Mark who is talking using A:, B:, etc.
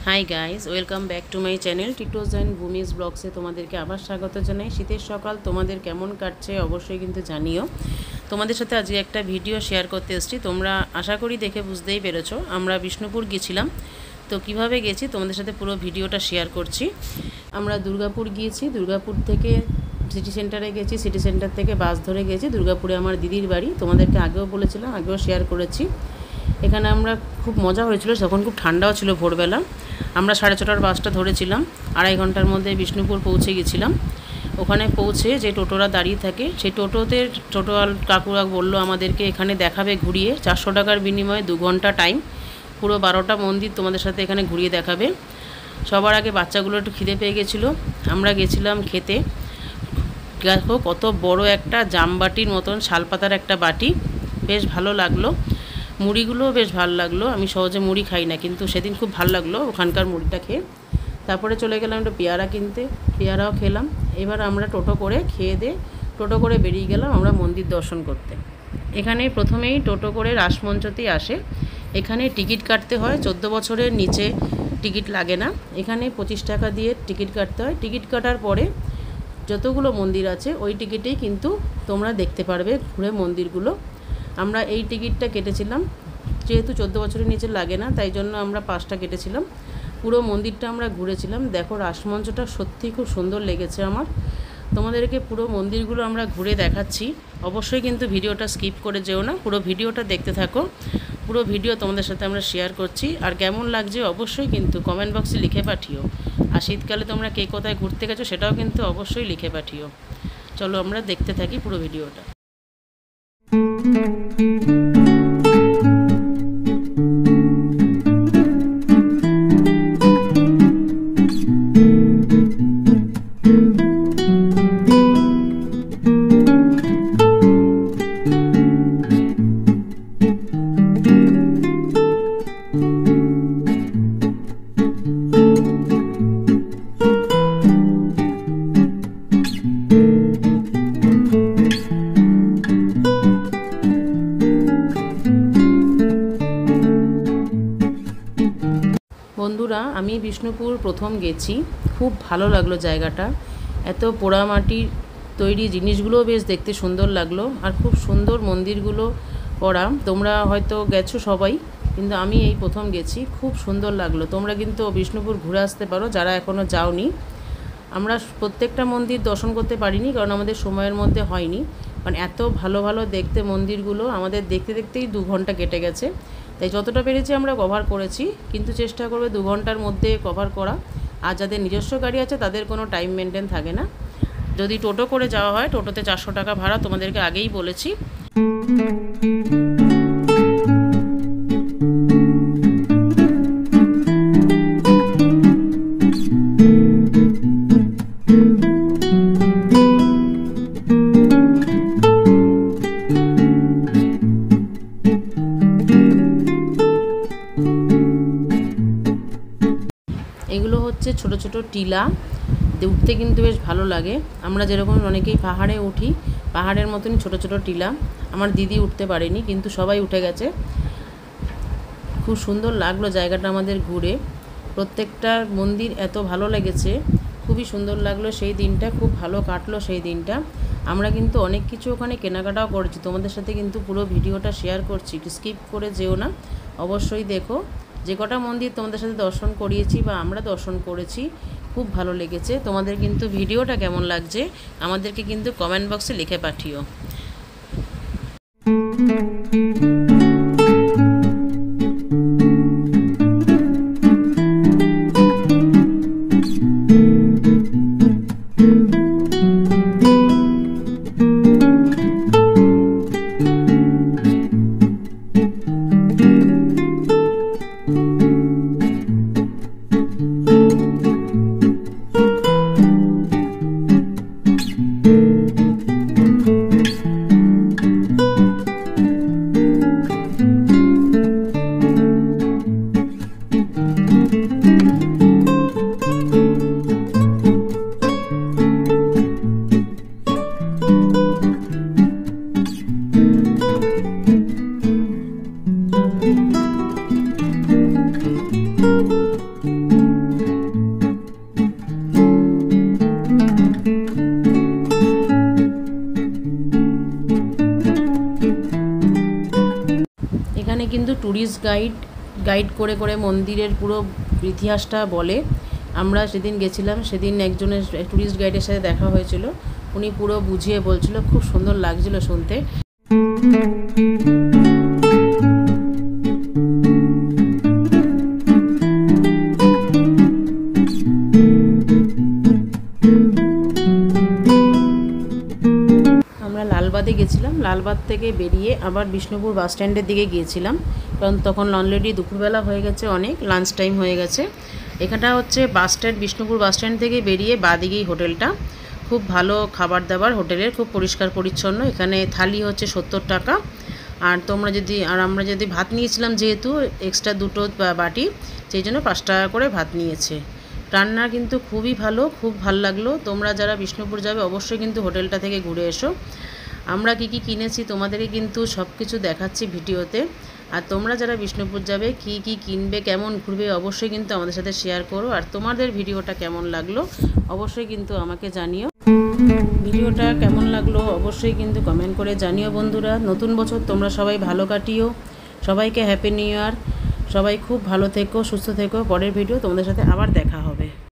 A: High guys, welcome back to my channel Tito's and Bhumi's ব্লগসে তোমাদেরকে আবার স্বাগত জানাই। শীতের সকাল তোমাদের কেমন কাটছে অবশ্যই কিন্তু জানিও। তোমাদের সাথে আজকে একটা ভিডিও শেয়ার করতে এসেছি। তোমরা আশা করি দেখে বুঝতেই পেরেছো আমরা বিষ্ণুপুর গেছিলাম। তো কিভাবে গেছি তোমাদের সাথে পুরো ভিডিওটা শেয়ার করছি। আমরা দুর্গাপুর গিয়েছি, দুর্গাপুর থেকে সিটি সেন্টারে গেছি, সিটি সেন্টার থেকে বাস ধরে গেছি দুর্গাপুরে আমার দিদির বাড়ি। তোমাদেরকে আগেও বলেছিলাম, আগেও শেয়ার করেছি। এখানে আমরা খুব মজা হয়েছিল, তখন খুব ঠান্ডাও ছিল। ভোরবেলা আমরা 6:30টার বাসটা ধরেছিলাম, 2.5 ঘন্টার মধ্যে বিষ্ণুপুর পৌঁছে গেছিলাম। ওখানে পৌঁছে যে টোটোরা দাঁড়িয়ে থাকে, সেই টোটোতে টোটোওয়াল কাকুরা বললো আমাদেরকে এখানে দেখাবে ঘুরিয়ে, 400 টাকার বিনিময়ে 2 ঘন্টা টাইম, পুরো 12টা মন্দির তোমাদের সাথে এখানে ঘুরিয়ে দেখাবে। সবার আগে বাচ্চাগুলো একটু খিদে পেয়ে গেছিলো, আমরা গেছিলাম খেতে। দেখো কত বড় একটা জামবাটির মতন শালপাতার একটা বাটি, বেশ ভালো লাগলো। মুড়িগুলোও বেশ ভালো লাগলো। আমি সহজে মুড়ি খাই না, কিন্তু সেদিন খুব ভালো লাগলো ওখানকার মুড়িটা খেয়ে। তারপরে চলে গেলাম একটু পেয়ারা কিনতে, পেয়ারাও খেলাম। এবার আমরা টোটো করে খেয়ে দিয়ে টোটো করে বেরিয়ে গেলাম আমরা মন্দির দর্শন করতে। এখানে প্রথমেই টোটো করে রাসমঞ্চতেই আসে। এখানে টিকিট কাটতে হয়, 14 বছরের নিচে টিকিট লাগে না। এখানে 25 টাকা দিয়ে টিকিট কাটতে হয়। টিকিট কাটার পরে যতগুলো মন্দির আছে ওই টিকিটেই কিন্তু তোমরা দেখতে পারবে ঘুরে মন্দিরগুলো। আমরা এই টিকিটটা কেটেছিলাম, যেহেতু 14 বছরের নিচে লাগে না তাই জন্য আমরা 5টা কেটেছিলাম। পুরো মন্দিরটা আমরা ঘুরেছিলাম। দেখো রাসমঞ্চটা সত্যিই খুব সুন্দর লেগেছে আমার। তোমাদেরকে পুরো মন্দিরগুলো আমরা ঘুরে দেখাচ্ছি। অবশ্যই কিন্তু ভিডিওটা স্কিপ করে যেও না, পুরো ভিডিওটা দেখতে থাকো। পুরো ভিডিও তোমাদের সাথে আমরা শেয়ার করছি। আর কেমন লাগছে অবশ্যই কিন্তু কমেন্ট বক্সে লিখে পাঠিও। আর শীতকালে তোমরা কে কোথায় ঘুরতে গেছো সেটাও কিন্তু অবশ্যই লিখে পাঠিও। চলো আমরা দেখতে থাকি পুরো ভিডিওটা। বন্ধুরা, আমি বিষ্ণুপুর প্রথম গেছি, খুব ভালো লাগলো জায়গাটা। এত পোড়ামাটির তৈরি জিনিসগুলোও বেশ দেখতে সুন্দর লাগলো, আর খুব সুন্দর মন্দিরগুলো করা। তোমরা হয়তো গেছো সবাই, কিন্তু আমি এই প্রথম গেছি, খুব সুন্দর লাগলো। তোমরা কিন্তু বিষ্ণুপুর ঘুরে আসতে পারো যারা এখনও যাওনি। আমরা প্রত্যেকটা মন্দির দর্শন করতে পারিনি, কারণ আমাদের সময়ের মধ্যে হয়নি। কারণ এত ভালো ভালো দেখতে মন্দিরগুলো, আমাদের দেখতে দেখতেই 2 ঘন্টা কেটে গেছে। তাই যতটা পেরেছি আমরা কভার করেছি, কিন্তু চেষ্টা করবে 2 ঘন্টার মধ্যে কভার করা। আর যাদের নিজস্ব গাড়ি আছে তাদের কোনো টাইম মেনটেন থাকে না। যদি টোটো করে যাওয়া হয়, টোটোতে 400 টাকা ভাড়া, তোমাদেরকে আগেই বলেছি। এগুলো হচ্ছে ছোট ছোট টিলা, উঠতে কিন্তু বেশ ভালো লাগে। আমরা যেরকম অনেকেই পাহাড়ে উঠি, পাহাড়ের মতনই ছোট ছোট টিলা। আমার দিদি উঠতে পারেনি, কিন্তু সবাই উঠে গেছে। খুব সুন্দর লাগলো জায়গাটা আমাদের ঘুরে। প্রত্যেকটা মন্দির এত ভালো লেগেছে, খুবই সুন্দর লাগলো। সেই দিনটা খুব ভালো কাটলো সেই দিনটা। আমরা কিন্তু অনেক কিছু ওখানে কেনাকাটাও করেছি, তোমাদের সাথে কিন্তু পুরো ভিডিওটা শেয়ার করছি, স্কিপ করে যেও না, অবশ্যই দেখো। যে কটা মন্দির তোমাদের সাথে দর্শন করিয়েছি বা আমরা দর্শন করেছি, খুব ভালো লেগেছে। তোমাদের কিন্তু ভিডিওটা কেমন লাগছে আমাদেরকে কিন্তু কমেন্ট বক্সে লিখে পাঠিও। গাইড করে করে মন্দিরের পুরো ইতিহাসটা বলে। আমরা সেদিন গেছিলাম, সেদিন একজনের ট্যুরিস্ট গাইডের সাথে দেখা হয়েছিল, উনি পুরো বুঝিয়ে বলছিল, খুব সুন্দর লাগছিল শুনতে। আমরা লালবাগে গেছিলাম, লালবাগ থেকে বেরিয়ে আবার বিষ্ণুপুর বাস স্ট্যান্ডের দিকে গিয়েছিলাম, কারণ তখন অলরেডি দুপুরবেলা হয়ে গেছে, অনেক লাঞ্চ টাইম হয়ে গেছে। এখানটা হচ্ছে bus stand, Bishnupur bus stand থেকে বেরিয়ে বাদিকেই হোটেলটা। খুব ভালো খাবার দাবার হোটেলের, খুব পরিষ্কার পরিচ্ছন্ন। এখানে থালি হচ্ছে 70 টাকা। আর আমরা যদি ভাত নিয়েছিলাম, যেহেতু এক্সট্রা 2টো বাটি, সেই জন্য 5 টাকা করে ভাত নিয়েছে। রান্না কিন্তু খুবই ভালো, খুব ভালো লাগলো। তোমরা যারা বিষ্ণুপুর যাবে অবশ্যই কিন্তু হোটেলটা থেকে ঘুরে এসো। আমরা কি কি কিনেছি তোমাদেরকে কিন্তু সব কিছু দেখাচ্ছি ভিডিওতে। আর তোমরা যারা বিষ্ণুপুর যাবে কি কি কিনবে, কেমন ঘুরবে, অবশ্যই কিন্তু আমাদের সাথে শেয়ার করো। আর তোমাদের ভিডিওটা কেমন লাগলো অবশ্যই কিন্তু আমাকে জানিও। ভিডিওটা কেমন লাগলো অবশ্যই কিন্তু কমেন্ট করে জানিও বন্ধুরা। নতুন বছর তোমরা সবাই ভালো কাটিও, সবাইকে হ্যাপি নিউ ইয়ার। সবাই খুব ভালো থেকো, সুস্থ থেকো। পরের ভিডিও তোমাদের সাথে আবার দেখা হবে।